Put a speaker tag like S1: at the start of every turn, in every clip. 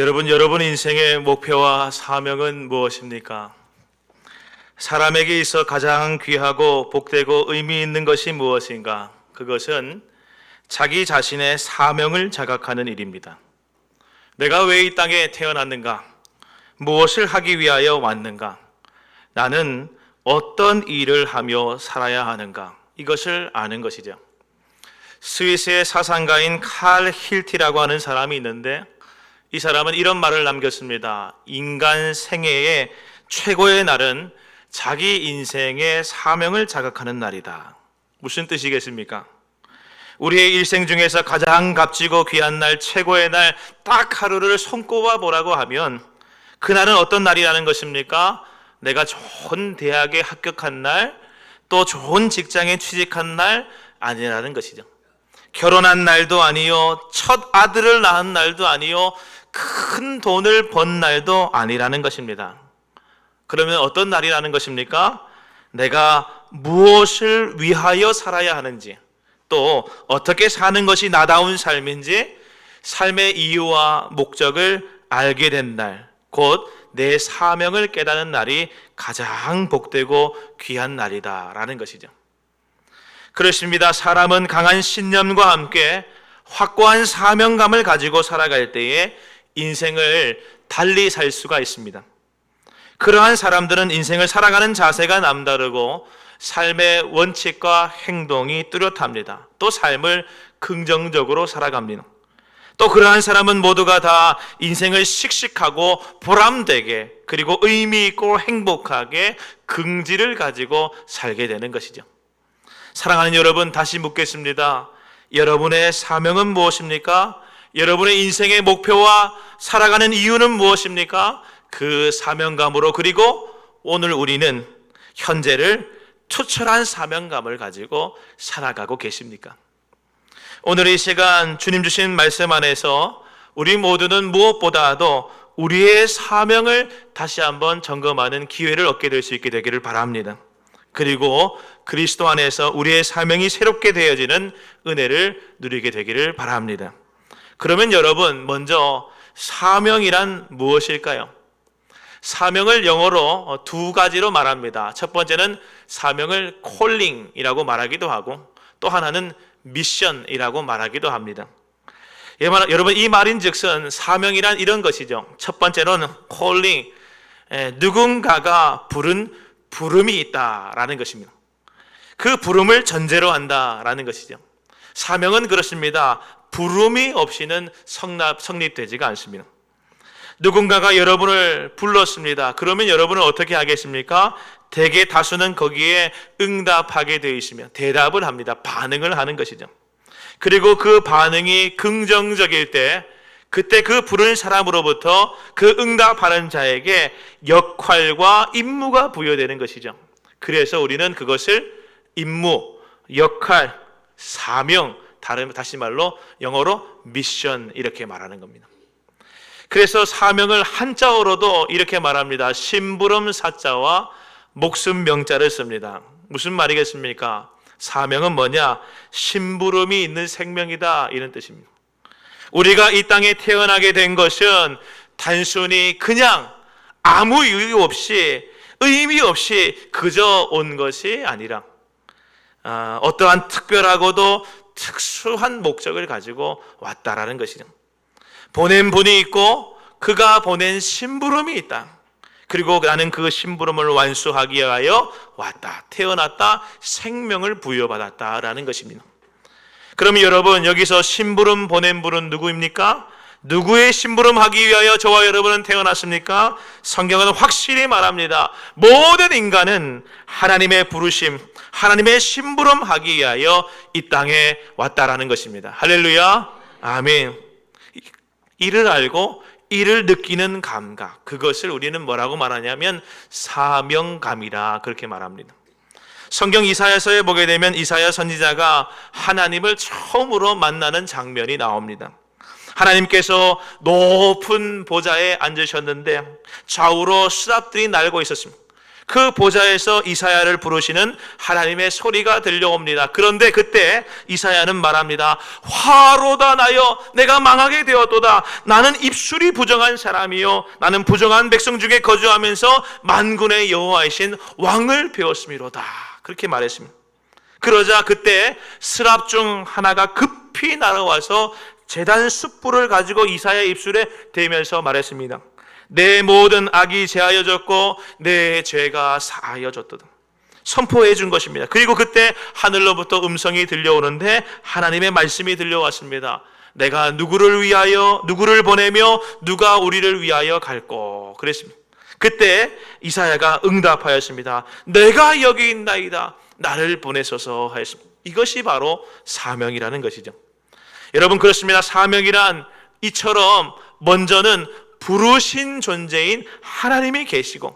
S1: 여러분 인생의 목표와 사명은 무엇입니까? 사람에게 있어 가장 귀하고 복되고 의미 있는 것이 무엇인가? 그것은 자기 자신의 사명을 자각하는 일입니다. 내가 왜 이 땅에 태어났는가? 무엇을 하기 위하여 왔는가? 나는 어떤 일을 하며 살아야 하는가? 이것을 아는 것이죠. 스위스의 사상가인 칼 힐티라고 하는 사람이 있는데, 이 사람은 이런 말을 남겼습니다. 인간 생애의 최고의 날은 자기 인생의 사명을 자각하는 날이다. 무슨 뜻이겠습니까? 우리의 일생 중에서 가장 값지고 귀한 날, 최고의 날, 딱 하루를 손꼽아 보라고 하면 그날은 어떤 날이라는 것입니까? 내가 좋은 대학에 합격한 날, 또 좋은 직장에 취직한 날 아니라는 것이죠. 결혼한 날도 아니요, 첫 아들을 낳은 날도 아니요, 큰 돈을 번 날도 아니라는 것입니다. 그러면 어떤 날이라는 것입니까? 내가 무엇을 위하여 살아야 하는지, 또 어떻게 사는 것이 나다운 삶인지, 삶의 이유와 목적을 알게 된 날, 곧 내 사명을 깨닫는 날이 가장 복되고 귀한 날이다라는 것이죠. 그렇습니다. 사람은 강한 신념과 함께 확고한 사명감을 가지고 살아갈 때에 인생을 달리 살 수가 있습니다. 그러한 사람들은 인생을 살아가는 자세가 남다르고 삶의 원칙과 행동이 뚜렷합니다. 또 삶을 긍정적으로 살아갑니다. 또 그러한 사람은 모두가 다 인생을 씩씩하고 보람되게, 그리고 의미 있고 행복하게 긍지를 가지고 살게 되는 것이죠. 사랑하는 여러분, 다시 묻겠습니다. 여러분의 사명은 무엇입니까? 여러분의 인생의 목표와 살아가는 이유는 무엇입니까? 그 사명감으로, 그리고 오늘 우리는 현재를 투철한 사명감을 가지고 살아가고 계십니까? 오늘 이 시간 주님 주신 말씀 안에서 우리 모두는 무엇보다도 우리의 사명을 다시 한번 점검하는 기회를 얻게 될 수 있게 되기를 바랍니다. 그리고 그리스도 안에서 우리의 사명이 새롭게 되어지는 은혜를 누리게 되기를 바랍니다. 그러면 여러분, 먼저 사명이란 무엇일까요? 사명을 영어로 두 가지로 말합니다. 첫 번째는 사명을 콜링이라고 말하기도 하고, 또 하나는 미션이라고 말하기도 합니다. 여러분, 이 말인즉슨 사명이란 이런 것이죠. 첫 번째로는 콜링, 누군가가 부른 부름이 있다라는 것입니다. 그 부름을 전제로 한다라는 것이죠. 사명은 그렇습니다. 부름이 없이는 성립되지가 않습니다. 누군가가 여러분을 불렀습니다. 그러면 여러분은 어떻게 하겠습니까? 대개 다수는 거기에 응답하게 되어 있으며 대답을 합니다. 반응을 하는 것이죠. 그리고 그 반응이 긍정적일 때, 그때 그 부른 사람으로부터 그 응답하는 자에게 역할과 임무가 부여되는 것이죠. 그래서 우리는 그것을 임무, 역할, 사명, 다시 말로 영어로 미션 이렇게 말하는 겁니다. 그래서 사명을 한자어로도 이렇게 말합니다. 심부름 사자와 목숨 명자를 씁니다. 무슨 말이겠습니까? 사명은 뭐냐? 심부름이 있는 생명이다, 이런 뜻입니다. 우리가 이 땅에 태어나게 된 것은 단순히 그냥 아무 이유 없이, 의미 없이 그저 온 것이 아니라 어떠한 특별하고도 특수한 목적을 가지고 왔다라는 것이죠. 보낸 분이 있고 그가 보낸 심부름이 있다. 그리고 나는 그 심부름을 완수하기 위하여 왔다, 태어났다, 생명을 부여받았다라는 것입니다. 그럼 여러분, 여기서 심부름 보낸 분은 누구입니까? 누구의 심부름하기 위하여 저와 여러분은 태어났습니까? 성경은 확실히 말합니다. 모든 인간은 하나님의 부르심, 하나님의 심부름하기 위하여 이 땅에 왔다라는 것입니다. 할렐루야, 아멘. 이를 알고 이를 느끼는 감각, 그것을 우리는 뭐라고 말하냐면 사명감이라 그렇게 말합니다. 성경 이사야서에 보게 되면 이사야 선지자가 하나님을 처음으로 만나는 장면이 나옵니다. 하나님께서 높은 보좌에 앉으셨는데 좌우로 수답들이 날고 있었습니다. 그 보좌에서 이사야를 부르시는 하나님의 소리가 들려옵니다. 그런데 그때 이사야는 말합니다. 화로다 나여 내가 망하게 되었도다. 나는 입술이 부정한 사람이요 나는 부정한 백성 중에 거주하면서 만군의 여호와이신 왕을 배웠음이로다. 그렇게 말했습니다. 그러자 그때 스랍 중 하나가 급히 날아와서 제단 숯불을 가지고 이사야의 입술에 대면서 말했습니다. 내 모든 악이 제하여졌고 내 죄가 사하여졌도다. 선포해 준 것입니다. 그리고 그때 하늘로부터 음성이 들려오는데 하나님의 말씀이 들려왔습니다. 내가 누구를 위하여 누구를 보내며 누가 우리를 위하여 갈꼬 그랬습니다. 그때 이사야가 응답하였습니다. 내가 여기 있나이다. 나를 보내소서 하였습니다. 이것이 바로 사명이라는 것이죠. 여러분 그렇습니다. 사명이란 이처럼 먼저는 부르신 존재인 하나님이 계시고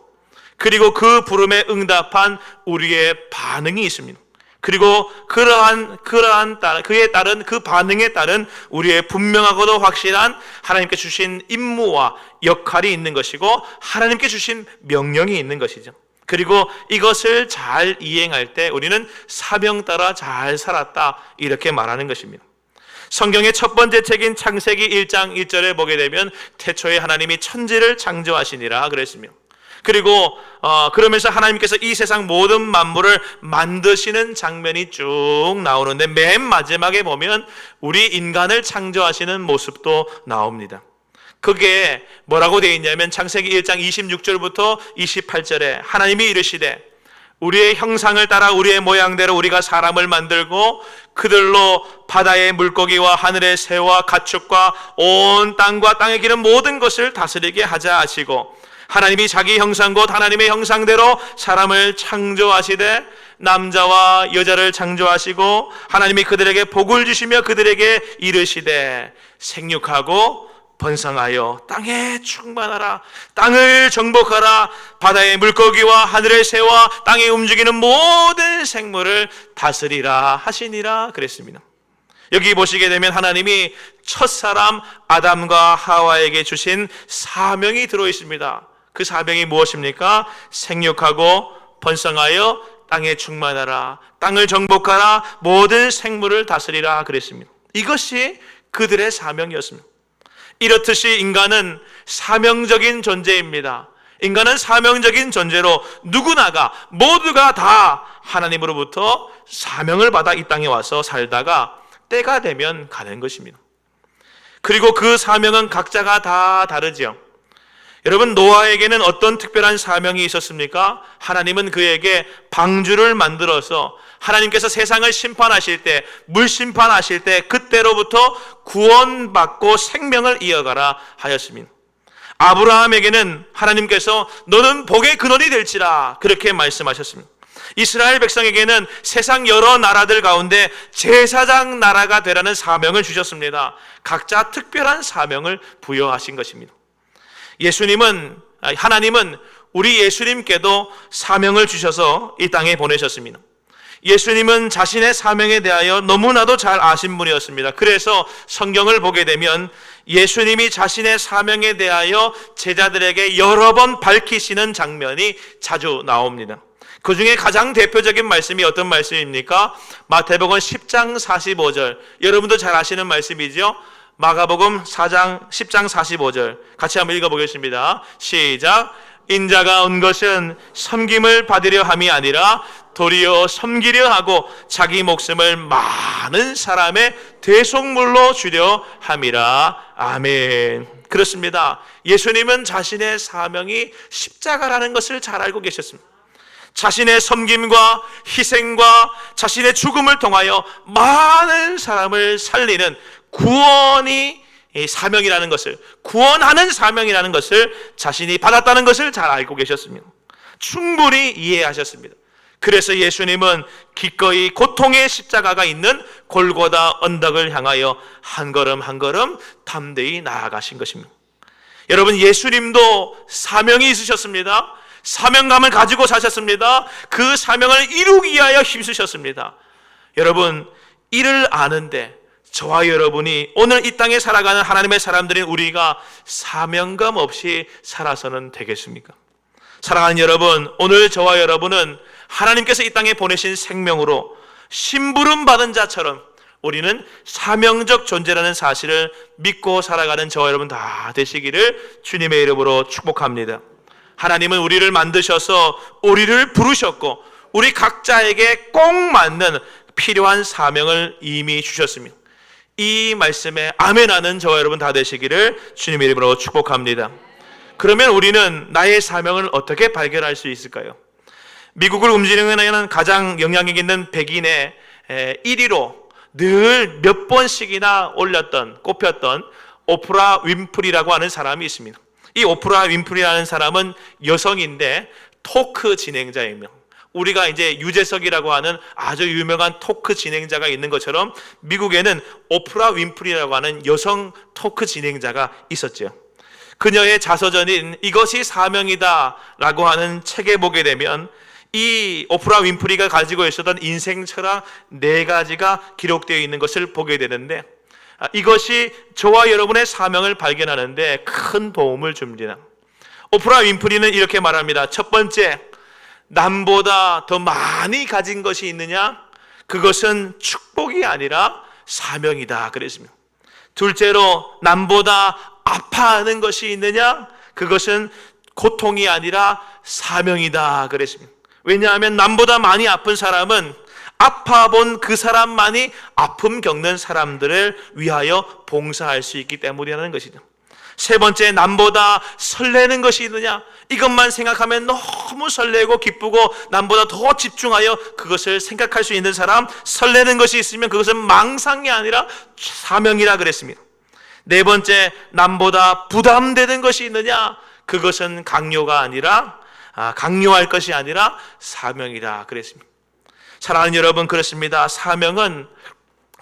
S1: 그리고 그 부름에 응답한 우리의 반응이 있습니다. 그리고 그에 따른 그 반응에 따른 우리의 분명하고도 확실한 하나님께 주신 임무와 역할이 있는 것이고 하나님께 주신 명령이 있는 것이죠. 그리고 이것을 잘 이행할 때 우리는 사명 따라 잘 살았다 이렇게 말하는 것입니다. 성경의 첫 번째 책인 창세기 1장 1절에 보게 되면 태초에 하나님이 천지를 창조하시니라 그랬습니다. 그리고 그러면서 하나님께서 이 세상 모든 만물을 만드시는 장면이 쭉 나오는데 맨 마지막에 보면 우리 인간을 창조하시는 모습도 나옵니다. 그게 뭐라고 되어 있냐면 창세기 1장 26절부터 28절에 하나님이 이르시되 우리의 형상을 따라 우리의 모양대로 우리가 사람을 만들고 그들로 바다의 물고기와 하늘의 새와 가축과 온 땅과 땅에 기는 모든 것을 다스리게 하자 하시고 하나님이 자기 형상 곧 하나님의 형상대로 사람을 창조하시되 남자와 여자를 창조하시고 하나님이 그들에게 복을 주시며 그들에게 이르시되 생육하고 번성하여 땅에 충만하라 땅을 정복하라 바다의 물고기와 하늘의 새와 땅에 움직이는 모든 생물을 다스리라 하시니라 그랬습니다. 여기 보시게 되면 하나님이 첫사람 아담과 하와에게 주신 사명이 들어있습니다. 그 사명이 무엇입니까? 생육하고 번성하여 땅에 충만하라 땅을 정복하라 모든 생물을 다스리라 그랬습니다. 이것이 그들의 사명이었습니다. 이렇듯이 인간은 사명적인 존재입니다. 인간은 사명적인 존재로 누구나가 모두가 다 하나님으로부터 사명을 받아 이 땅에 와서 살다가 때가 되면 가는 것입니다. 그리고 그 사명은 각자가 다 다르죠. 여러분 노아에게는 어떤 특별한 사명이 있었습니까? 하나님은 그에게 방주를 만들어서 하나님께서 세상을 심판하실 때 물심판하실 때 그때로부터 구원받고 생명을 이어가라 하였습니다. 아브라함에게는 하나님께서 너는 복의 근원이 될지라 그렇게 말씀하셨습니다. 이스라엘 백성에게는 세상 여러 나라들 가운데 제사장 나라가 되라는 사명을 주셨습니다. 각자 특별한 사명을 부여하신 것입니다. 하나님은 우리 예수님께도 사명을 주셔서 이 땅에 보내셨습니다. 예수님은 자신의 사명에 대하여 너무나도 잘 아신 분이었습니다. 그래서 성경을 보게 되면 예수님이 자신의 사명에 대하여 제자들에게 여러 번 밝히시는 장면이 자주 나옵니다. 그 중에 가장 대표적인 말씀이 어떤 말씀입니까? 마태복음 10장 45절 여러분도 잘 아시는 말씀이죠. 마가복음 4장 10장 45절 같이 한번 읽어보겠습니다. 시작. 인자가 온 것은 섬김을 받으려 함이 아니라 도리어 섬기려 하고 자기 목숨을 많은 사람의 대속물로 주려 함이라. 아멘. 그렇습니다. 예수님은 자신의 사명이 십자가라는 것을 잘 알고 계셨습니다. 자신의 섬김과 희생과 자신의 죽음을 통하여 많은 사람을 살리는 구원이 사명이라는 것을, 구원하는 사명이라는 것을 자신이 받았다는 것을 잘 알고 계셨습니다. 충분히 이해하셨습니다. 그래서 예수님은 기꺼이 고통의 십자가가 있는 골고다 언덕을 향하여 한 걸음 한 걸음 담대히 나아가신 것입니다. 여러분, 예수님도 사명이 있으셨습니다. 사명감을 가지고 사셨습니다. 그 사명을 이루기 위하여 힘쓰셨습니다. 여러분, 이를 아는데 저와 여러분이 오늘 이 땅에 살아가는 하나님의 사람들인 우리가 사명감 없이 살아서는 되겠습니까? 사랑하는 여러분, 오늘 저와 여러분은 하나님께서 이 땅에 보내신 생명으로 심부름 받은 자처럼 우리는 사명적 존재라는 사실을 믿고 살아가는 저와 여러분 다 되시기를 주님의 이름으로 축복합니다. 하나님은 우리를 만드셔서 우리를 부르셨고 우리 각자에게 꼭 맞는 필요한 사명을 이미 주셨습니다. 이 말씀에 아멘하는 저와 여러분 다 되시기를 주님의 이름으로 축복합니다. 그러면 우리는 나의 사명을 어떻게 발견할 수 있을까요? 미국을 움직이는 가장 영향력 있는 백인의 1위로 늘 몇 번씩이나 꼽혔던 오프라 윈프리라고 하는 사람이 있습니다. 이 오프라 윈프리라는 사람은 여성인데 토크 진행자입니다. 우리가 이제 유재석이라고 하는 아주 유명한 토크 진행자가 있는 것처럼 미국에는 오프라 윈프리라고 하는 여성 토크 진행자가 있었죠. 그녀의 자서전인 이것이 사명이다 라고 하는 책에 보게 되면 이 오프라 윈프리가 가지고 있었던 인생 철학 4가지가 기록되어 있는 것을 보게 되는데 이것이 저와 여러분의 사명을 발견하는데 큰 도움을 줍니다. 오프라 윈프리는 이렇게 말합니다. 첫 번째, 남보다 더 많이 가진 것이 있느냐? 그것은 축복이 아니라 사명이다 그랬습니다. 둘째로, 남보다 아파하는 것이 있느냐? 그것은 고통이 아니라 사명이다 그랬습니다. 왜냐하면 남보다 많이 아픈 사람은 아파본 그 사람만이 아픔 겪는 사람들을 위하여 봉사할 수 있기 때문이라는 것이죠. 세 번째, 남보다 설레는 것이 있느냐? 이것만 생각하면 너무 설레고 기쁘고 남보다 더 집중하여 그것을 생각할 수 있는 사람, 설레는 것이 있으면 그것은 망상이 아니라 사명이라 그랬습니다. 네 번째, 남보다 부담되는 것이 있느냐? 그것은 강요할 것이 아니라 사명이라 그랬습니다. 사랑하는 여러분, 그렇습니다. 사명은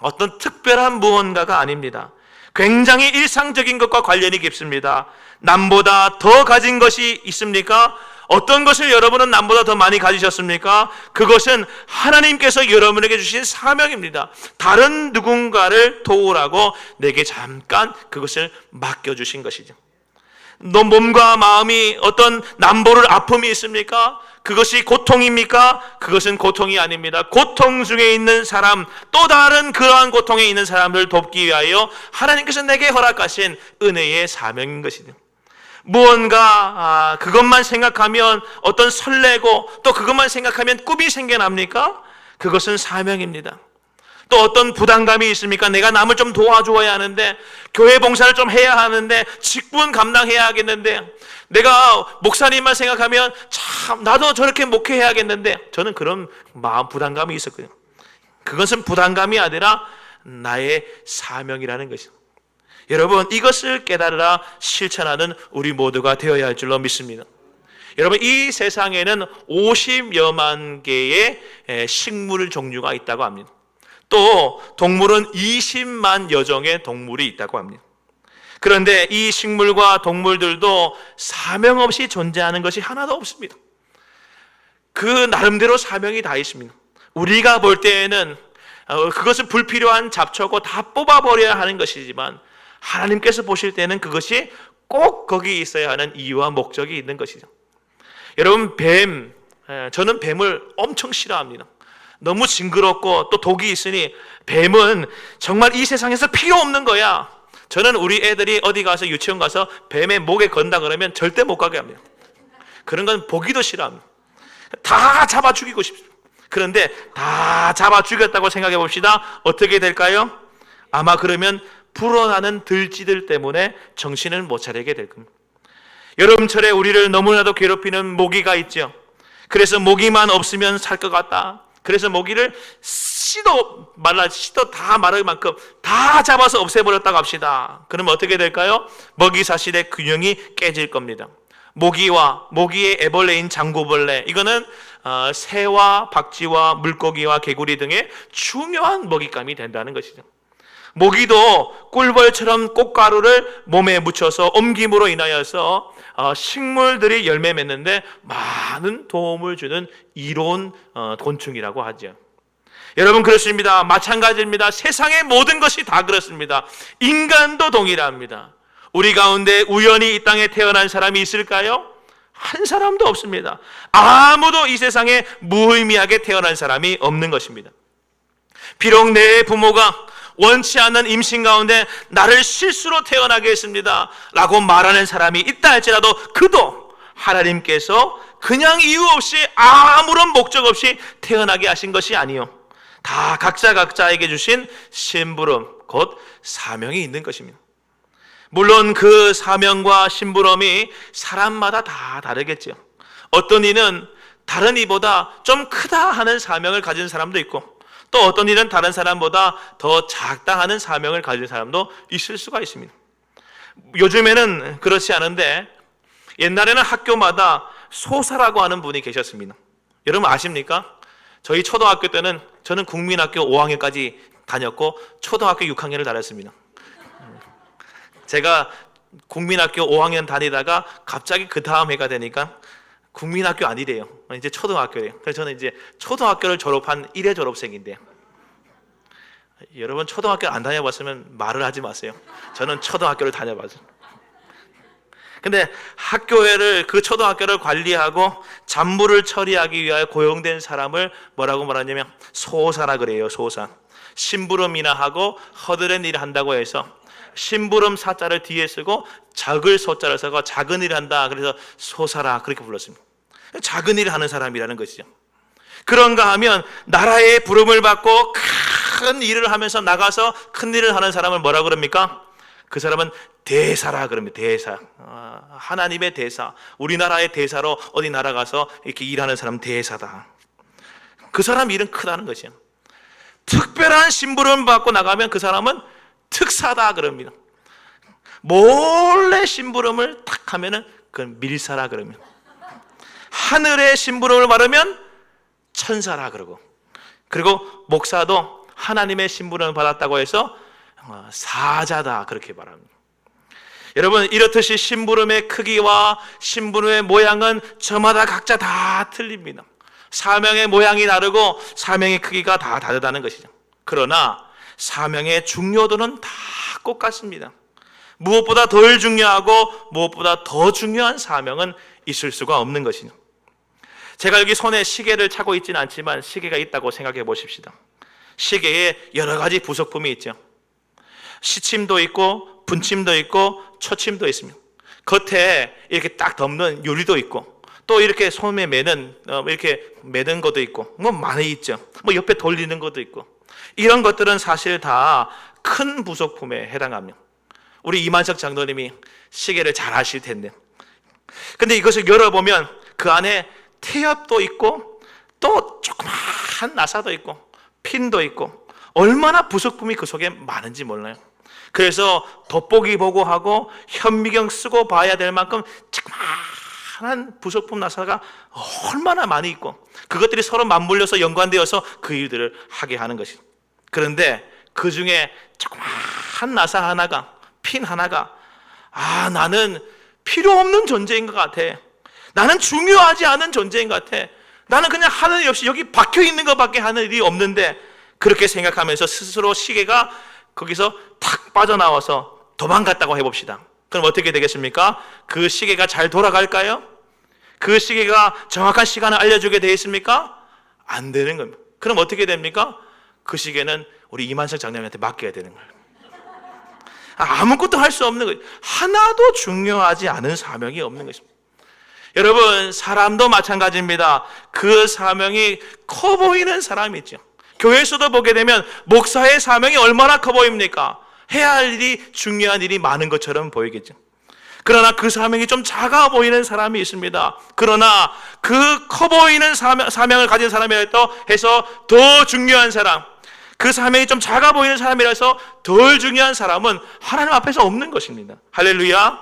S1: 어떤 특별한 무언가가 아닙니다. 굉장히 일상적인 것과 관련이 깊습니다. 남보다 더 가진 것이 있습니까? 어떤 것을 여러분은 남보다 더 많이 가지셨습니까? 그것은 하나님께서 여러분에게 주신 사명입니다. 다른 누군가를 도우라고 내게 잠깐 그것을 맡겨주신 것이죠. 너 몸과 마음이 어떤 남보를 아픔이 있습니까? 그것이 고통입니까? 그것은 고통이 아닙니다. 고통 중에 있는 사람, 또 다른 그러한 고통에 있는 사람들을 돕기 위하여 하나님께서 내게 허락하신 은혜의 사명인 것이죠. 무언가 그것만 생각하면 어떤 설레고 또 그것만 생각하면 꿈이 생겨납니까? 그것은 사명입니다. 또 어떤 부담감이 있습니까? 내가 남을 좀 도와주어야 하는데, 교회 봉사를 좀 해야 하는데, 직분 감당해야 하겠는데, 내가 목사님만 생각하면 참 나도 저렇게 목회해야겠는데, 저는 그런 마음 부담감이 있었거든요. 그것은 부담감이 아니라 나의 사명이라는 것이죠. 여러분, 이것을 깨달으라 실천하는 우리 모두가 되어야 할 줄로 믿습니다. 여러분, 이 세상에는 50여만 개의 식물 종류가 있다고 합니다. 또 동물은 20만 여종의 동물이 있다고 합니다. 그런데 이 식물과 동물들도 사명 없이 존재하는 것이 하나도 없습니다. 그 나름대로 사명이 다 있습니다. 우리가 볼 때에는 그것은 불필요한 잡초고 다 뽑아버려야 하는 것이지만 하나님께서 보실 때는 그것이 꼭 거기 있어야 하는 이유와 목적이 있는 것이죠. 여러분, 저는 뱀을 엄청 싫어합니다. 너무 징그럽고 또 독이 있으니 뱀은 정말 이 세상에서 필요 없는 거야. 저는 우리 애들이 어디 가서 유치원 가서 뱀의 목에 건다 그러면 절대 못 가게 합니다. 그런 건 보기도 싫어합니다. 다 잡아 죽이고 싶습니다. 그런데 다 잡아 죽였다고 생각해 봅시다. 어떻게 될까요? 아마 그러면 불어나는 들쥐들 때문에 정신을 못 차리게 될 겁니다. 여름철에 우리를 너무나도 괴롭히는 모기가 있죠. 그래서 모기만 없으면 살 것 같다. 그래서 모기를 씨도 다 마를 만큼 다 잡아서 없애버렸다고 합시다. 그러면 어떻게 될까요? 먹이 사슬의 균형이 깨질 겁니다. 모기의 애벌레인 장구벌레, 이거는 새와 박쥐와 물고기와 개구리 등의 중요한 먹잇감이 된다는 것이죠. 모기도 꿀벌처럼 꽃가루를 몸에 묻혀서 옮김으로 인하여서 식물들이 열매 맺는데 많은 도움을 주는 이로운 곤충이라고 하죠. 여러분, 그렇습니다. 마찬가지입니다. 세상의 모든 것이 다 그렇습니다. 인간도 동일합니다. 우리 가운데 우연히 이 땅에 태어난 사람이 있을까요? 한 사람도 없습니다. 아무도 이 세상에 무의미하게 태어난 사람이 없는 것입니다. 비록 내 부모가 원치 않는 임신 가운데 나를 실수로 태어나게 했습니다 라고 말하는 사람이 있다 할지라도 그도 하나님께서 그냥 이유 없이 아무런 목적 없이 태어나게 하신 것이 아니요, 다 각자에게 주신 심부름, 곧 사명이 있는 것입니다. 물론 그 사명과 심부름이 사람마다 다 다르겠죠. 어떤 이는 다른 이보다 좀 크다 하는 사명을 가진 사람도 있고, 또 어떤 일은 다른 사람보다 더 작다 하는 사명을 가진 사람도 있을 수가 있습니다. 요즘에는 그렇지 않은데 옛날에는 학교마다 소사라고 하는 분이 계셨습니다. 여러분 아십니까? 저희 초등학교 때는 저는 국민학교 5학년까지 다녔고 초등학교 6학년을 다녔습니다. 제가 국민학교 5학년 다니다가 갑자기 그 다음 해가 되니까 국민학교 아니래요. 이제 초등학교래요. 그래서 저는 이제 초등학교를 졸업한 1회 졸업생인데요. 여러분 초등학교 안 다녀봤으면 말을 하지 마세요. 저는 초등학교를 다녀봤어요. 근데 그 초등학교를 관리하고 잡무를 처리하기 위하여 고용된 사람을 뭐라고 말하냐면 소사라 그래요. 소사. 심부름이나 하고 허드렛 일을 한다고 해서 심부름 사자를 뒤에 쓰고 작을 소자를 써서 작은 일을 한다. 그래서 소사라 그렇게 불렀습니다. 작은 일을 하는 사람이라는 것이죠. 그런가 하면 나라의 부름을 받고 큰 일을 하면서 나가서 큰 일을 하는 사람을 뭐라 그럽니까? 그 사람은 대사라 그럽니다. 대사. 하나님의 대사. 우리나라의 대사로 어디 나라가서 이렇게 일하는 사람 대사다. 그 사람 일은 크다는 것이요. 특별한 심부름을 받고 나가면 그 사람은 특사다 그럽니다. 몰래 심부름을 탁 하면은 그건 밀사라 그럽니다. 하늘의 심부름을 받으면 천사라 그러고, 그리고 목사도 하나님의 심부름을 받았다고 해서 사자다 그렇게 말합니다. 여러분 이렇듯이 심부름의 크기와 심부름의 모양은 저마다 각자 다 틀립니다. 사명의 모양이 다르고 사명의 크기가 다 다르다는 것이죠. 그러나 사명의 중요도는 다 똑같습니다. 무엇보다 덜 중요하고 무엇보다 더 중요한 사명은 있을 수가 없는 것이죠. 제가 여기 손에 시계를 차고 있지는 않지만 시계가 있다고 생각해 보십시다. 시계에 여러 가지 부속품이 있죠. 시침도 있고 분침도 있고 초침도 있습니다. 겉에 이렇게 딱 덮는 유리도 있고, 또 이렇게 손에 매는 이렇게 매는 것도 있고, 뭐 많이 있죠. 뭐 옆에 돌리는 것도 있고, 이런 것들은 사실 다 큰 부속품에 해당합니다. 우리 이만석 장로님이 시계를 잘 아실 텐데, 근데 이것을 열어보면 그 안에 태엽도 있고 또 조그마한 나사도 있고 핀도 있고 얼마나 부속품이 그 속에 많은지 몰라요. 그래서 돋보기 보고 하고 현미경 쓰고 봐야 될 만큼 조그마한 부속품 나사가 얼마나 많이 있고 그것들이 서로 맞물려서 연관되어서 그 일들을 하게 하는 것이죠. 그런데 그 중에 조그마한 나사 하나가, 핀 하나가, 나는 필요 없는 존재인 것 같아. 나는 중요하지 않은 존재인 것 같아. 나는 그냥 하는 일 없이 여기 박혀 있는 것밖에 하는 일이 없는데, 그렇게 생각하면서 스스로 시계가 거기서 탁 빠져나와서 도망갔다고 해봅시다. 그럼 어떻게 되겠습니까? 그 시계가 잘 돌아갈까요? 그 시계가 정확한 시간을 알려주게 되어 있습니까? 안 되는 겁니다. 그럼 어떻게 됩니까? 그 시계는 우리 이만석 장로님한테 맡겨야 되는 거예요. 아무것도 할 수 없는 거예요. 하나도 중요하지 않은 사명이 없는 것입니다. 여러분, 사람도 마찬가지입니다. 그 사명이 커 보이는 사람이 있죠. 교회에서도 보게 되면 목사의 사명이 얼마나 커 보입니까? 해야 할 일이, 중요한 일이 많은 것처럼 보이겠죠. 그러나 그 사명이 좀 작아 보이는 사람이 있습니다. 그러나 그 커 보이는 사명을 가진 사람이라도 해서 더 중요한 사람, 그 사명이 좀 작아 보이는 사람이라서 덜 중요한 사람은 하나님 앞에서 없는 것입니다. 할렐루야.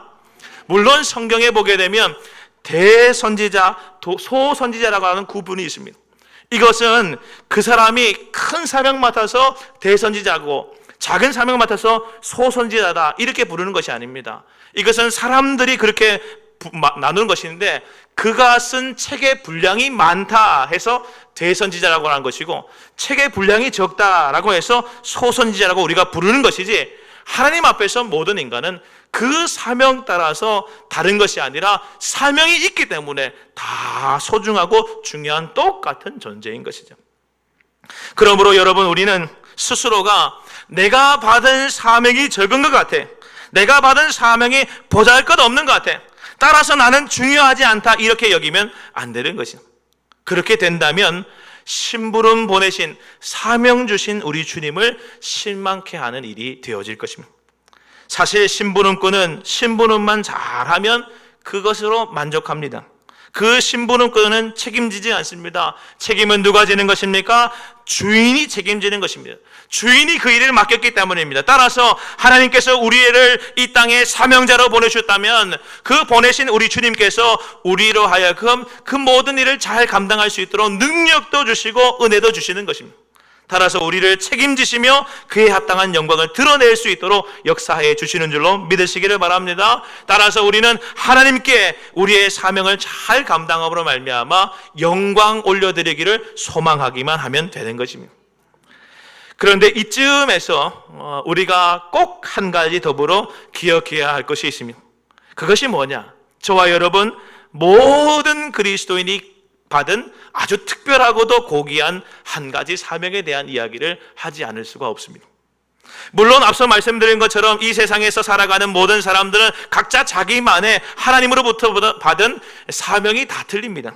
S1: 물론 성경에 보게 되면 대선지자, 소선지자라고 하는 구분이 있습니다. 이것은 그 사람이 큰 사명 맡아서 대선지자고 작은 사명 맡아서 소선지자다 이렇게 부르는 것이 아닙니다. 이것은 사람들이 그렇게 나누는 것인데, 그가 쓴 책의 분량이 많다 해서 대선지자라고 하는 것이고 책의 분량이 적다라고 해서 소선지자라고 우리가 부르는 것이지, 하나님 앞에서 모든 인간은 그 사명 따라서 다른 것이 아니라 사명이 있기 때문에 다 소중하고 중요한 똑같은 존재인 것이죠. 그러므로 여러분, 우리는 스스로가 내가 받은 사명이 적은 것 같아, 내가 받은 사명이 보잘것없는 것 같아, 따라서 나는 중요하지 않다, 이렇게 여기면 안 되는 것이죠. 그렇게 된다면 심부름 보내신, 사명 주신 우리 주님을 실망케 하는 일이 되어질 것입니다. 사실 심부름꾼은 심부름만 잘하면 그것으로 만족합니다. 그 심부름꾼은 책임지지 않습니다. 책임은 누가 지는 것입니까? 주인이 책임지는 것입니다. 주인이 그 일을 맡겼기 때문입니다. 따라서 하나님께서 우리를 이 땅에 사명자로 보내셨다면 그 보내신 우리 주님께서 우리로 하여금 그 모든 일을 잘 감당할 수 있도록 능력도 주시고 은혜도 주시는 것입니다. 따라서 우리를 책임지시며 그에 합당한 영광을 드러낼 수 있도록 역사해 주시는 줄로 믿으시기를 바랍니다. 따라서 우리는 하나님께 우리의 사명을 잘 감당함으로 말미암아 영광 올려드리기를 소망하기만 하면 되는 것입니다. 그런데 이쯤에서 우리가 꼭 한 가지 더불어 기억해야 할 것이 있습니다. 그것이 뭐냐? 저와 여러분 모든 그리스도인이 받은 아주 특별하고도 고귀한 한 가지 사명에 대한 이야기를 하지 않을 수가 없습니다. 물론 앞서 말씀드린 것처럼 이 세상에서 살아가는 모든 사람들은 각자 자기만의 하나님으로부터 받은 사명이 다 틀립니다.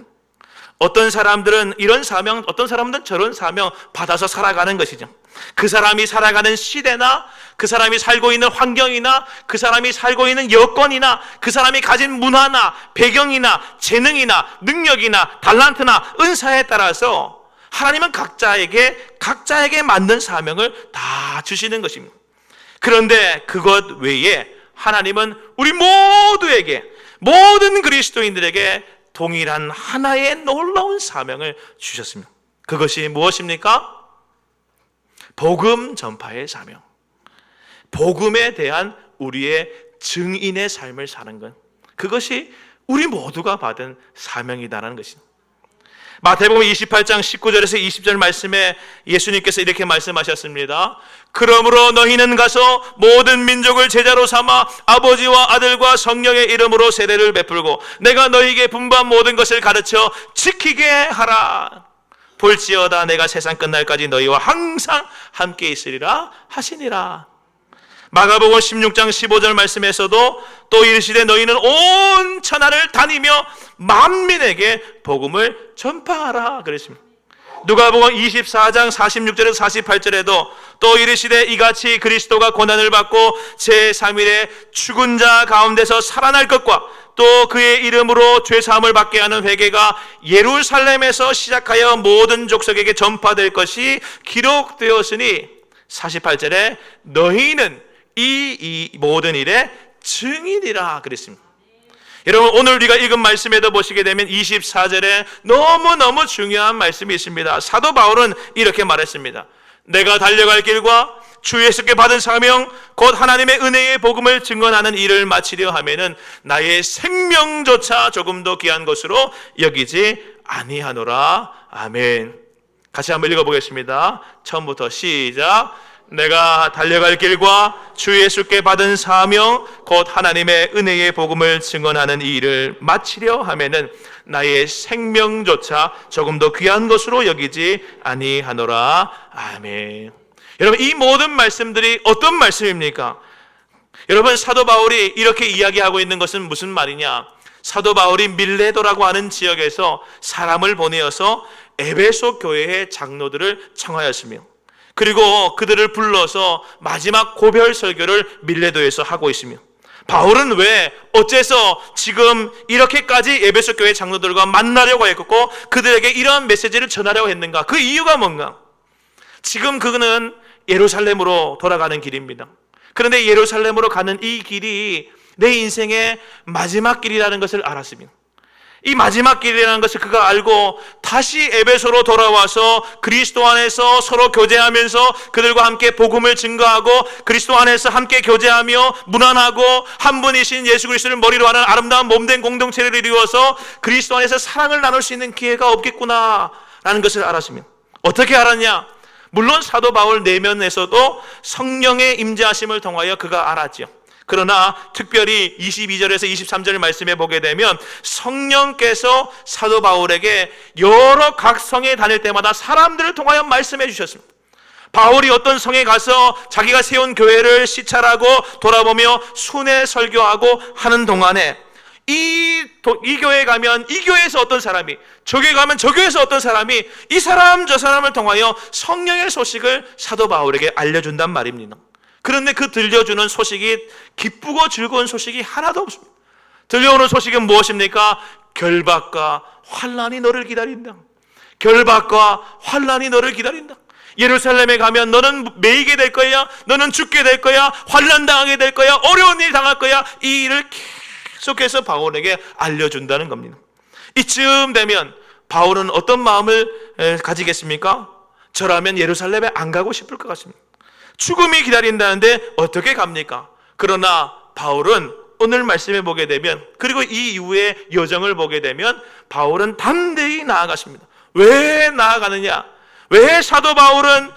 S1: 어떤 사람들은 이런 사명, 어떤 사람들은 저런 사명 받아서 살아가는 것이죠. 그 사람이 살아가는 시대나 그 사람이 살고 있는 환경이나 그 사람이 살고 있는 여건이나 그 사람이 가진 문화나 배경이나 재능이나 능력이나 달란트나 은사에 따라서 하나님은 각자에게 맞는 사명을 다 주시는 것입니다. 그런데 그것 외에 하나님은 우리 모두에게, 모든 그리스도인들에게 동일한 하나의 놀라운 사명을 주셨습니다. 그것이 무엇입니까? 복음 전파의 사명. 복음에 대한 우리의 증인의 삶을 사는 것, 그것이 우리 모두가 받은 사명이다라는 것입니다. 마태복음 28장 19절에서 20절 말씀에 예수님께서 이렇게 말씀하셨습니다. 그러므로 너희는 가서 모든 민족을 제자로 삼아 아버지와 아들과 성령의 이름으로 세례를 베풀고 내가 너희에게 분부한 모든 것을 가르쳐 지키게 하라. 볼지어다 내가 세상 끝날까지 너희와 항상 함께 있으리라 하시니라. 마가복음 16장 15절 말씀에서도 또 이르시되 너희는 온 천하를 다니며 만민에게 복음을 전파하라 그랬습니다. 누가복음 24장 46절에서 48절에도 또 이르시되 이같이 그리스도가 고난을 받고 제3일에 죽은 자 가운데서 살아날 것과 또 그의 이름으로 죄사함을 받게 하는 회개가 예루살렘에서 시작하여 모든 족속에게 전파될 것이 기록되었으니 48절에 너희는 이 모든 일의 증인이라 그랬습니다. 여러분 오늘 우리가 읽은 말씀에도 보시게 되면 24절에 너무너무 중요한 말씀이 있습니다. 사도 바울은 이렇게 말했습니다. 내가 달려갈 길과 주 예수께 받은 사명 곧 하나님의 은혜의 복음을 증언하는 일을 마치려 하면은 나의 생명조차 조금도 귀한 것으로 여기지 아니하노라. 아멘. 같이 한번 읽어보겠습니다. 처음부터 시작. 내가 달려갈 길과 주 예수께 받은 사명 곧 하나님의 은혜의 복음을 증언하는 이 일을 마치려 하면은 나의 생명조차 조금도 귀한 것으로 여기지 아니하노라. 아멘. 여러분 이 모든 말씀들이 어떤 말씀입니까? 여러분 사도 바울이 이렇게 이야기하고 있는 것은 무슨 말이냐? 사도 바울이 밀레도라고 하는 지역에서 사람을 보내어서 에베소 교회의 장로들을 청하였으며 그리고 그들을 불러서 마지막 고별 설교를 밀레도에서 하고 있으며 바울은 왜 어째서 지금 이렇게까지 에베소 교회 장로들과 만나려고 했고 그들에게 이러한 메시지를 전하려고 했는가? 그 이유가 뭔가? 지금 그는 예루살렘으로 돌아가는 길입니다. 그런데 예루살렘으로 가는 이 길이 내 인생의 마지막 길이라는 것을 알았습니다. 이 마지막 길이라는 것을 그가 알고 다시 에베소로 돌아와서 그리스도 안에서 서로 교제하면서 그들과 함께 복음을 증거하고 그리스도 안에서 함께 교제하며 문안하고 한 분이신 예수 그리스도를 머리로 하는 아름다운 몸된 공동체를 이루어서 그리스도 안에서 사랑을 나눌 수 있는 기회가 없겠구나 라는 것을 알았습니다. 어떻게 알았냐? 물론 사도 바울 내면에서도 성령의 임재하심을 통하여 그가 알았죠. 그러나 특별히 22절에서 23절 말씀에 보게 되면 성령께서 사도 바울에게 여러 각 성에 다닐 때마다 사람들을 통하여 말씀해 주셨습니다. 바울이 어떤 성에 가서 자기가 세운 교회를 시찰하고 돌아보며 순회 설교하고 하는 동안에 이 교회에 가면 이 교회에서 어떤 사람이, 저 교회에 가면 저 교회에서 어떤 사람이 이 사람 저 사람을 통하여 성령의 소식을 사도 바울에게 알려준단 말입니다. 그런데 그 들려주는 소식이 기쁘고 즐거운 소식이 하나도 없습니다. 들려오는 소식은 무엇입니까? 결박과 환난이 너를 기다린다. 결박과 환난이 너를 기다린다. 예루살렘에 가면 너는 매이게 될 거야, 너는 죽게 될 거야, 환난 당하게 될 거야, 어려운 일 당할 거야. 이 일을 계속해서 바울에게 알려준다는 겁니다. 이쯤 되면 바울은 어떤 마음을 가지겠습니까? 저라면 예루살렘에 안 가고 싶을 것 같습니다. 죽음이 기다린다는데 어떻게 갑니까? 그러나 바울은 오늘 말씀에 보게 되면, 그리고 이 이후의 여정을 보게 되면 바울은 담대히 나아갔습니다. 왜 나아가느냐? 왜 사도 바울은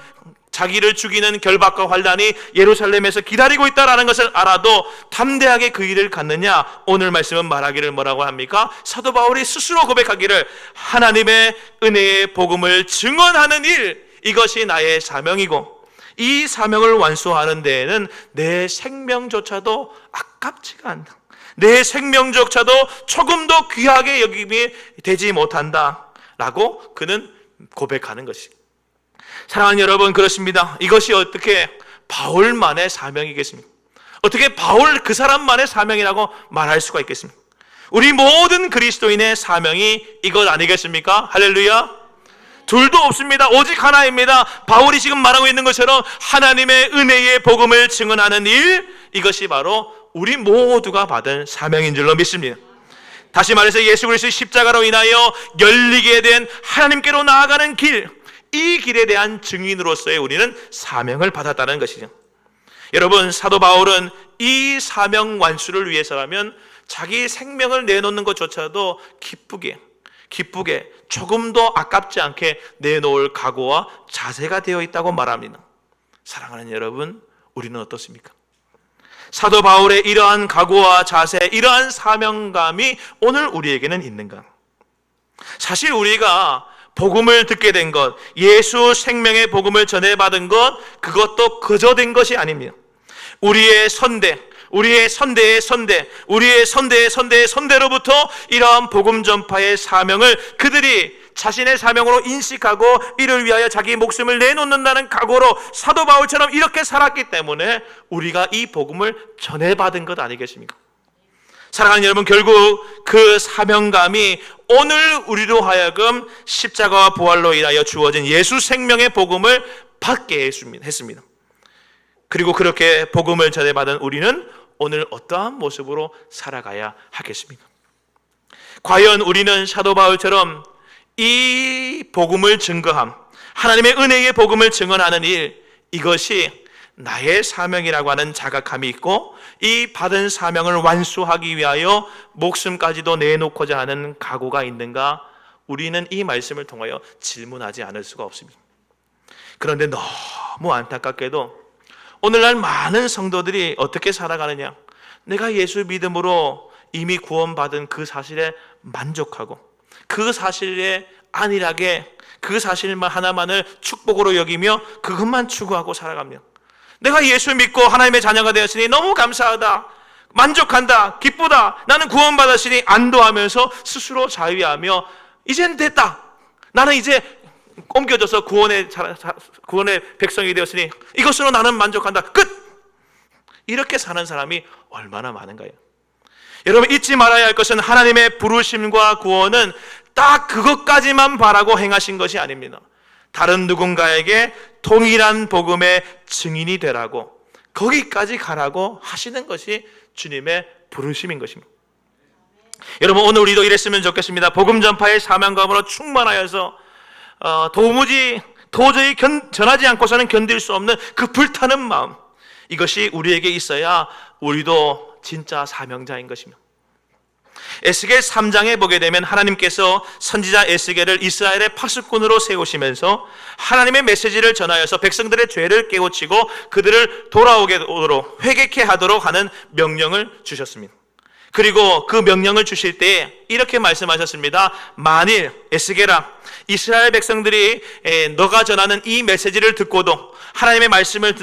S1: 자기를 죽이는 결박과 환난이 예루살렘에서 기다리고 있다는 것을 알아도 담대하게 그 일을 갔느냐? 오늘 말씀은 말하기를 뭐라고 합니까? 사도 바울이 스스로 고백하기를 하나님의 은혜의 복음을 증언하는 일, 이것이 나의 사명이고 이 사명을 완수하는 데에는 내 생명조차도 아깝지가 않다. 내 생명조차도 조금 더 귀하게 여김이 되지 못한다 라고 그는 고백하는 것입니다. 사랑하는 여러분, 그렇습니다. 이것이 어떻게 바울만의 사명이겠습니까? 어떻게 바울 그 사람만의 사명이라고 말할 수가 있겠습니까? 우리 모든 그리스도인의 사명이 이것 아니겠습니까? 할렐루야. 둘도 없습니다. 오직 하나입니다. 바울이 지금 말하고 있는 것처럼 하나님의 은혜의 복음을 증언하는 일, 이것이 바로 우리 모두가 받은 사명인 줄로 믿습니다. 다시 말해서 예수 그리스도의 십자가로 인하여 열리게 된 하나님께로 나아가는 길, 이 길에 대한 증인으로서의 우리는 사명을 받았다는 것이죠. 여러분, 사도 바울은 이 사명 완수를 위해서라면 자기 생명을 내놓는 것조차도 기쁘게 조금도 아깝지 않게 내놓을 각오와 자세가 되어 있다고 말합니다. 사랑하는 여러분, 우리는 어떻습니까? 사도 바울의 이러한 각오와 자세, 이러한 사명감이 오늘 우리에게는 있는가? 사실 우리가 복음을 듣게 된 것, 예수 생명의 복음을 전해받은 것, 그것도 그저 된 것이 아닙니다. 우리의 선대, 우리의 선대의 선대, 우리의 선대의 선대의 선대로부터 이러한 복음 전파의 사명을 그들이 자신의 사명으로 인식하고 이를 위하여 자기 목숨을 내놓는다는 각오로 사도 바울처럼 이렇게 살았기 때문에 우리가 이 복음을 전해받은 것 아니겠습니까? 사랑하는 여러분, 결국 그 사명감이 오늘 우리로 하여금 십자가와 부활로 인하여 주어진 예수 생명의 복음을 받게 했습니다. 그리고 그렇게 복음을 전해받은 우리는 오늘 어떠한 모습으로 살아가야 하겠습니까? 과연 우리는 사도 바울처럼 이 복음을 증거함, 하나님의 은혜의 복음을 증언하는 일, 이것이 나의 사명이라고 하는 자각함이 있고 이 받은 사명을 완수하기 위하여 목숨까지도 내놓고자 하는 각오가 있는가? 우리는 이 말씀을 통하여 질문하지 않을 수가 없습니다. 그런데 너무 안타깝게도 오늘날 많은 성도들이 어떻게 살아가느냐? 내가 예수 믿음으로 이미 구원받은 그 사실에 만족하고 그 사실에 안일하게 그 사실만 하나만을 축복으로 여기며 그것만 추구하고 살아갑니다. 내가 예수 믿고 하나님의 자녀가 되었으니 너무 감사하다, 만족한다, 기쁘다, 나는 구원받았으니 안도하면서 스스로 자위하며 이젠 됐다, 나는 이제 옮겨져서 구원의 백성이 되었으니 이것으로 나는 만족한다, 끝! 이렇게 사는 사람이 얼마나 많은가요? 여러분, 잊지 말아야 할 것은 하나님의 부르심과 구원은 딱 그것까지만 바라고 행하신 것이 아닙니다. 다른 누군가에게 동일한 복음의 증인이 되라고, 거기까지 가라고 하시는 것이 주님의 부르심인 것입니다. 여러분, 오늘 우리도 이랬으면 좋겠습니다. 복음 전파의 사명감으로 충만하여서 도저히 전하지 않고서는 견딜 수 없는 그 불타는 마음, 이것이 우리에게 있어야 우리도 진짜 사명자인 것입니다. 에스겔 3장에 보게 되면 하나님께서 선지자 에스겔을 이스라엘의 파수꾼으로 세우시면서 하나님의 메시지를 전하여서 백성들의 죄를 깨우치고 그들을 돌아오도록 회개케 하도록 하는 명령을 주셨습니다. 그리고 그 명령을 주실 때에 이렇게 말씀하셨습니다. 만일 에스겔아, 이스라엘 백성들이 너가 전하는 이 메시지를 듣고도, 하나님의 말씀을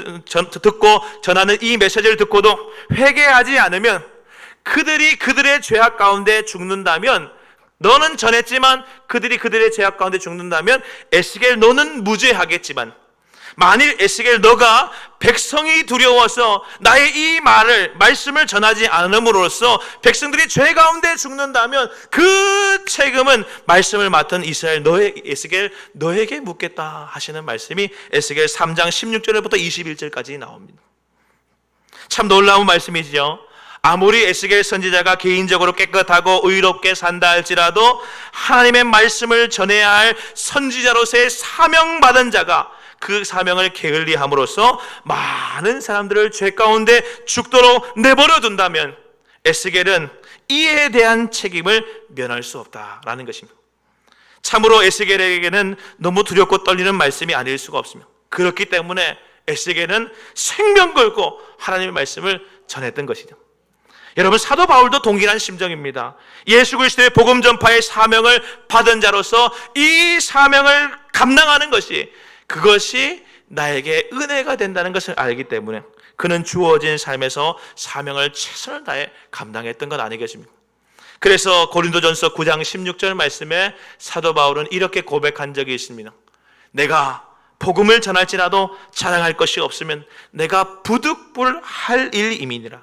S1: 듣고 전하는 이 메시지를 듣고도 회개하지 않으면, 그들이 그들의 죄악 가운데 죽는다면, 너는 전했지만 그들이 그들의 죄악 가운데 죽는다면 에스겔 너는 무죄하겠지만, 만일 에스겔 너가 백성이 두려워서 나의 이 말씀을 전하지 않음으로써 백성들이 죄 가운데 죽는다면 그 책임은 말씀을 맡은 이스라엘 에스겔 너에게 묻겠다 하시는 말씀이 에스겔 3장 16절부터 21절까지 나옵니다. 참 놀라운 말씀이죠. 아무리 에스겔 선지자가 개인적으로 깨끗하고 의롭게 산다 할지라도 하나님의 말씀을 전해야 할 선지자로서의 사명받은 자가 그 사명을 게을리함으로써 많은 사람들을 죄 가운데 죽도록 내버려 둔다면 에스겔은 이에 대한 책임을 면할 수 없다라는 것입니다. 참으로 에스겔에게는 너무 두렵고 떨리는 말씀이 아닐 수가 없습니다. 그렇기 때문에 에스겔은 생명 걸고 하나님의 말씀을 전했던 것이죠. 여러분, 사도 바울도 동일한 심정입니다. 예수 그리스도의 복음 전파의 사명을 받은 자로서 이 사명을 감당하는 것이, 그것이 나에게 은혜가 된다는 것을 알기 때문에 그는 주어진 삶에서 사명을 최선을 다해 감당했던 것 아니겠습니까? 그래서 고린도전서 9장 16절 말씀에 사도 바울은 이렇게 고백한 적이 있습니다. 내가 복음을 전할지라도 자랑할 것이 없으면 내가 부득불할 일임이니라.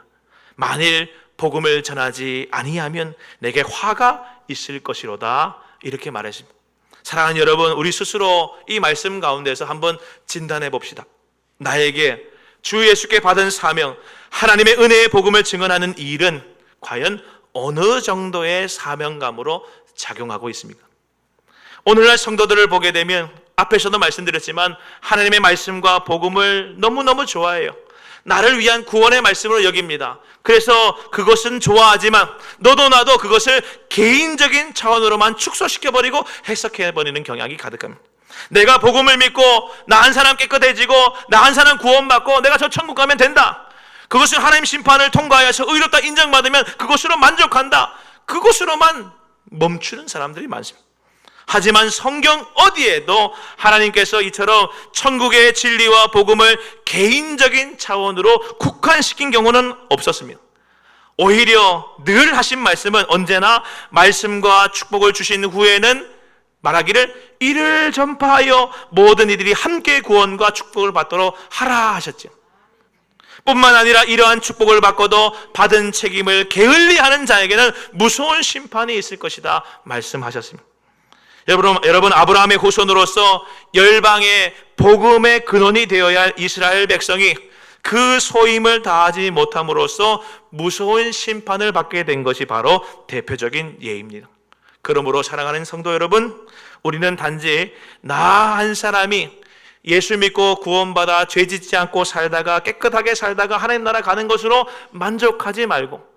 S1: 만일 복음을 전하지 아니하면 내게 화가 있을 것이로다. 이렇게 말했습니다. 사랑하는 여러분, 우리 스스로 이 말씀 가운데서 한번 진단해 봅시다. 나에게 주 예수께 받은 사명, 하나님의 은혜의 복음을 증언하는 이 일은 과연 어느 정도의 사명감으로 작용하고 있습니까? 오늘날 성도들을 보게 되면 앞에서도 말씀드렸지만 하나님의 말씀과 복음을 너무너무 좋아해요. 나를 위한 구원의 말씀으로 여깁니다. 그래서 그것은 좋아하지만 너도 나도 그것을 개인적인 차원으로만 축소시켜버리고 해석해버리는 경향이 가득합니다. 내가 복음을 믿고 나 한 사람 깨끗해지고 나 한 사람 구원받고 내가 저 천국 가면 된다. 그것은 하나님 심판을 통과하여서 의롭다 인정받으면 그것으로 만족한다. 그것으로만 멈추는 사람들이 많습니다. 하지만 성경 어디에도 하나님께서 이처럼 천국의 진리와 복음을 개인적인 차원으로 국한시킨 경우는 없었습니다. 오히려 늘 하신 말씀은 언제나 말씀과 축복을 주신 후에는 말하기를 이를 전파하여 모든 이들이 함께 구원과 축복을 받도록 하라 하셨죠. 뿐만 아니라 이러한 축복을 받고도 받은 책임을 게을리하는 자에게는 무서운 심판이 있을 것이다 말씀하셨습니다. 여러분, 아브라함의 후손으로서 열방의 복음의 근원이 되어야 할 이스라엘 백성이 그 소임을 다하지 못함으로써 무서운 심판을 받게 된 것이 바로 대표적인 예입니다. 그러므로 사랑하는 성도 여러분, 우리는 단지 나 한 사람이 예수 믿고 구원받아 죄 짓지 않고 살다가 깨끗하게 살다가 하나님 나라 가는 것으로 만족하지 말고,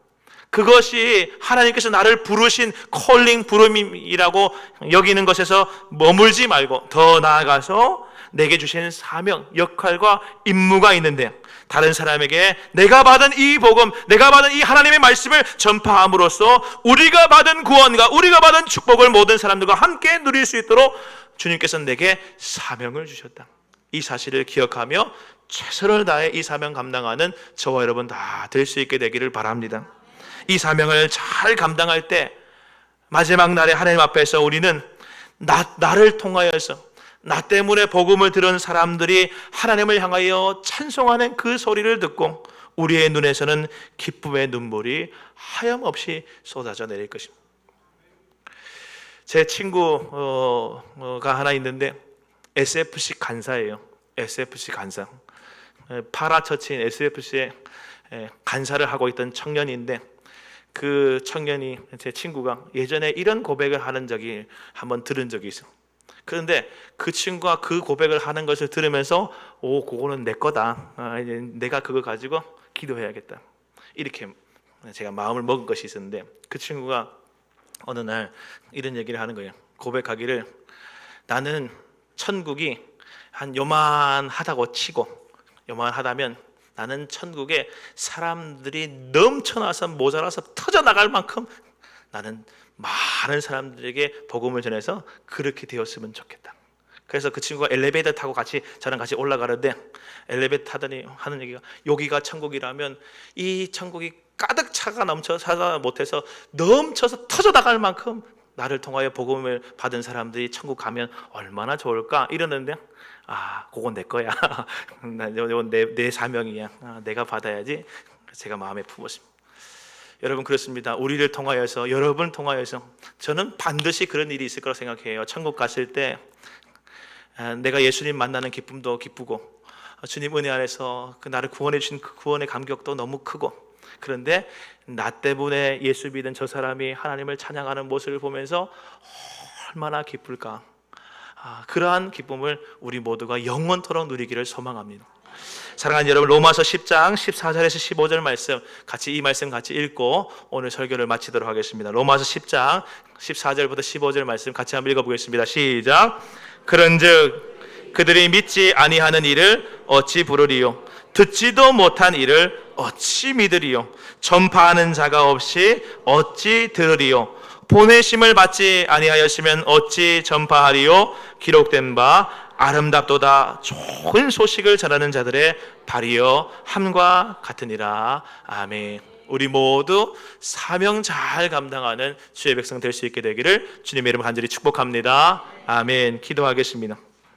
S1: 그것이 하나님께서 나를 부르신 콜링 부름이라고 여기는 것에서 머물지 말고 더 나아가서 내게 주신 사명, 역할과 임무가 있는데 다른 사람에게 내가 받은 이 복음, 내가 받은 이 하나님의 말씀을 전파함으로써 우리가 받은 구원과 우리가 받은 축복을 모든 사람들과 함께 누릴 수 있도록 주님께서 내게 사명을 주셨다. 이 사실을 기억하며 최선을 다해 이 사명 감당하는 저와 여러분 다 될 수 있게 되기를 바랍니다. 이 사명을 잘 감당할 때 마지막 날에 하나님 앞에서 우리는 나를 통하여서 나 때문에 복음을 들은 사람들이 하나님을 향하여 찬송하는 그 소리를 듣고 우리의 눈에서는 기쁨의 눈물이 하염없이 쏟아져 내릴 것입니다. 제 친구가 하나 있는데 SFC 간사예요. SFC 간사. 파라처치인 SFC에 간사를 하고 있던 청년인데, 그 청년이, 제 친구가 예전에 이런 고백을 하는 적이 한번 들은 적이 있어요. 그런데 그 친구가 그 고백을 하는 것을 들으면서 그거는 내 거다. 내가 그거 가지고 기도해야겠다. 이렇게 제가 마음을 먹은 것이 있었는데, 그 친구가 어느 날 이런 얘기를 하는 거예요. 고백하기를, 나는 천국이 한 요만하다고 치고, 요만하다면 나는 천국에 사람들이 넘쳐나서 모자라서 터져나갈 만큼 나는 많은 사람들에게 복음을 전해서 그렇게 되었으면 좋겠다. 그래서 그 친구가 엘리베이터 타고 저랑 같이 올라가는데, 엘리베이터 타더니 하는 얘기가, 여기가 천국이라면 이 천국이 가득 차가 넘쳐서 못해서 넘쳐서 터져나갈 만큼 나를 통하여 복음을 받은 사람들이 천국 가면 얼마나 좋을까 이러는데, 그건 내 거야. 이건 내 사명이야. 내가 받아야지. 제가 마음에 품었습니다. 여러분, 그렇습니다. 우리를 통하여서, 여러분을 통하여서 저는 반드시 그런 일이 있을 거라고 생각해요. 천국 갔을 때 내가 예수님 만나는 기쁨도 기쁘고, 주님 은혜 안에서 나를 구원해 주신 그 구원의 감격도 너무 크고, 그런데 나 때문에 예수 믿은 저 사람이 하나님을 찬양하는 모습을 보면서 얼마나 기쁠까. 그러한 기쁨을 우리 모두가 영원토록 누리기를 소망합니다. 사랑하는 여러분, 로마서 10장 14절에서 15절 말씀, 이 말씀 같이 읽고 오늘 설교를 마치도록 하겠습니다. 로마서 10장 14절부터 15절 말씀 같이 한번 읽어보겠습니다. 시작. 그런즉 그들이 믿지 아니하는 일을 어찌 부르리요? 듣지도 못한 일을 어찌 믿으리요? 전파하는 자가 없이 어찌 들으리요? 보내심을 받지 아니하였으면 어찌 전파하리요? 기록된 바 아름답도다 좋은 소식을 전하는 자들의 발이여 함과 같으니라. 아멘. 우리 모두 사명 잘 감당하는 주의 백성 될 수 있게 되기를 주님의 이름으로 간절히 축복합니다. 아멘. 기도하겠습니다.